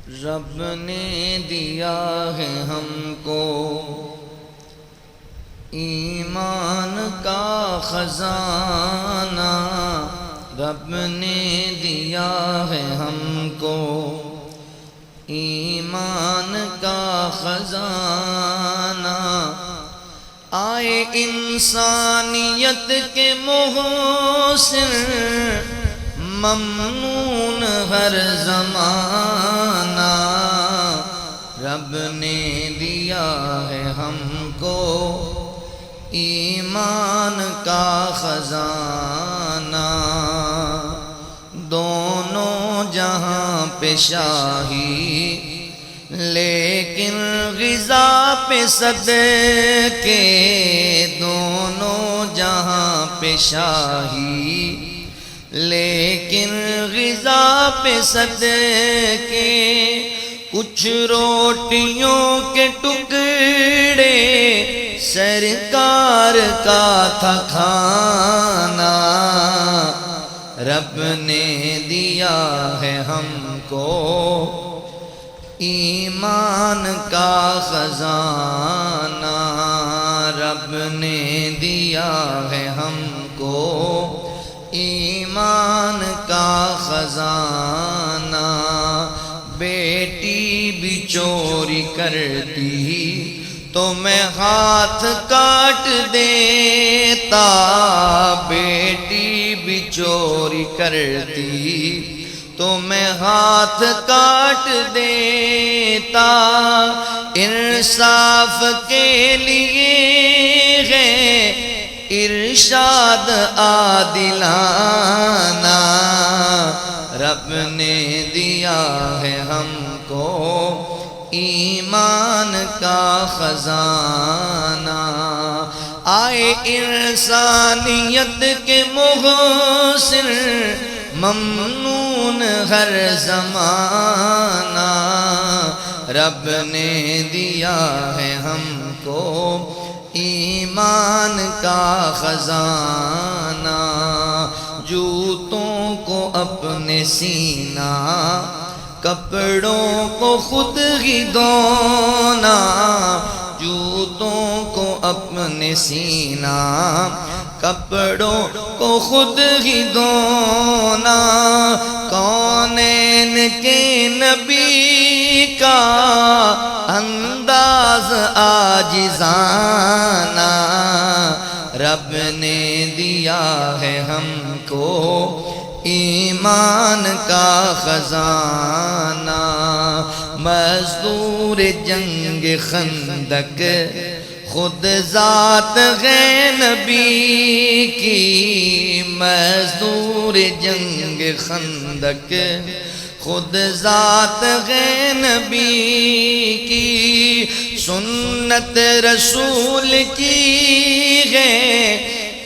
رب نے دیا ہے ہم کو ایمان کا خزانہ، رب نے دیا ہے ہم کو ایمان کا خزانہ۔ آئے انسانیت کے محسن ممنون ہر زمانہ، رب نے دیا ہے ہم کو ایمان کا خزانہ۔ دونوں جہاں پہ شاہی لیکن غذا پہ صدقے، دونوں جہاں پہ شاہی لیکن غذا پہ صدقے۔ کچھ روٹیوں کے ٹکڑے سرکار کا تھا کھانا، رب نے دیا ہے ہم کو ایمان کا خزانہ، رب نے دیا ہے ہم کو ایمان کا خزانہ۔ بیٹی بھی چوری کرتی تو میں ہاتھ کاٹ دیتا، بیٹی بھی چوری کرتی تو میں ہاتھ کاٹ دیتا۔ انصاف کے لیے ہے ارشاد عادلانہ، رب نے دیا ہے ہم کو ایمان کا خزانہ۔ آئے انسانیت کے محسن ممنون ہر زمانہ، رب نے دیا ہے ہم کو ایمان کا خزانہ۔ جوتوں کو اپنے سینا، کپڑوں کو خود ہی دھونا، جوتوں کو اپنے سینا، کپڑوں کو خود ہی دھونا۔ کونین کے نبی کا انداز عاجزانہ، رب نے دیا ہے ہم کو ایمان کا خزانہ۔ مزدور جنگ خندق خود ذات ہے نبی کی، مزدور جنگ خندق خود ذات ہے نبی کی۔ سنت رسول کی ہے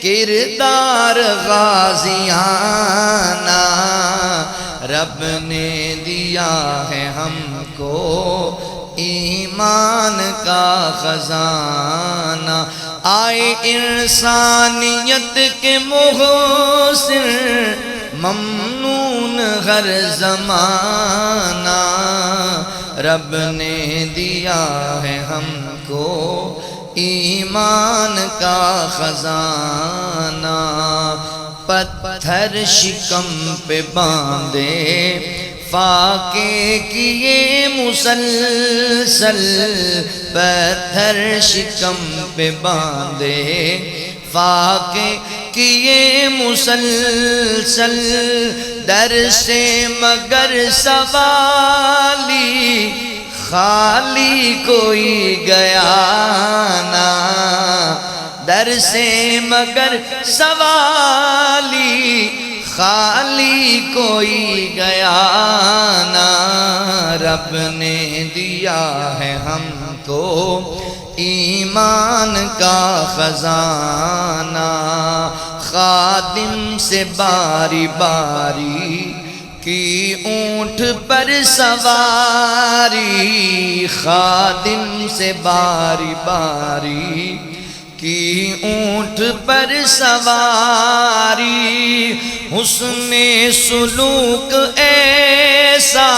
کردار غازیانہ، رب نے دیا ہے ہم کو ایمان کا خزانہ۔ آئے انسانیت کے محسن ممنون ہر زمانہ، رب نے دیا ہے ہم کو ایمان کا خزانہ۔ پتھر شکم پہ باندھے فاقے کیے مسلسل، پتھر شکم پہ باندھے فاقے کیے مسلسل۔ در سے مگر سوالی خالی کوئی گیا نہ، در سے مگر سوالی خالی کوئی گیا نہ، رب نے دیا ہے ہم کو ایمان کا خزانہ۔ خادم سے باری باری کی اونٹ پر سواری، خادم سے باری باری کی اونٹ پر سواری، حسن سلوک ایسا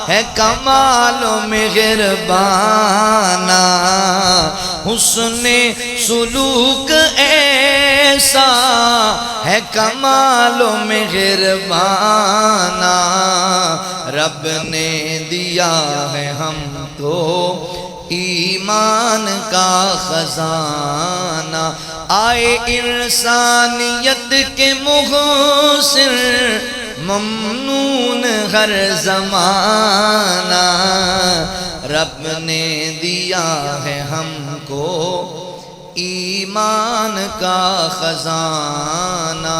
ہے کمال و مہربانہ، حسن سلوک ایسا ہے کمال و مہربانہ، رب نے دیا ہے ہم کو ایمان کا خزانہ، آئے انسانیت کے محسن ممنون ہر زمانہ، رب نے دیا ہے ہم کو ایمان کا خزانہ۔